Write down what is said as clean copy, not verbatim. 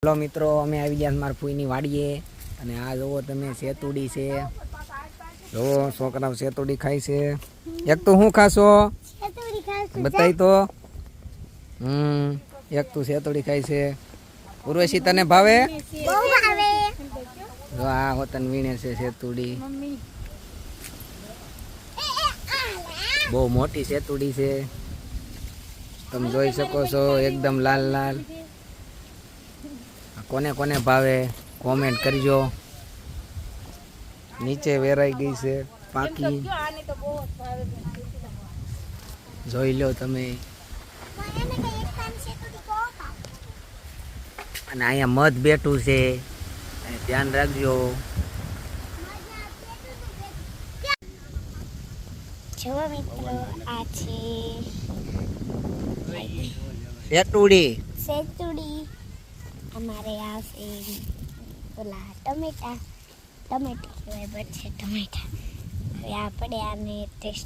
Hello મિત્રો, અમે આવી ગયા મારા ફૂઈની વાડીએ અને આ જોવો તમે સેતુડી છે. જોવો છોકરાઓ સેતુડી ખાય છે. એક તો હું ખાશો બતાવી તો. એક તું સેતુડી ખાય છે. ઉર્વશી તને ભાવે? જો આ હોતન વીણે છે સેતુડી. બહુ મોટી સેતુડી છે, તમે જોઈ શકો છો, એકદમ લાલ લાલ. કોને કોને ભાવે કોમેન્ટ કરજો. નીચે વેરાઈ ગઈ છે પાકી, જોઈ લો તમે. અને અહીંયા મધ બેઠું છે, ધ્યાન રાખજો. જો મિત્રો આ છે સેતુડી. અમારે આવશે ઓલા ટમેટા કહેવાય, બટ છે ટમેટા. હવે આપણે આને ટેસ્ટ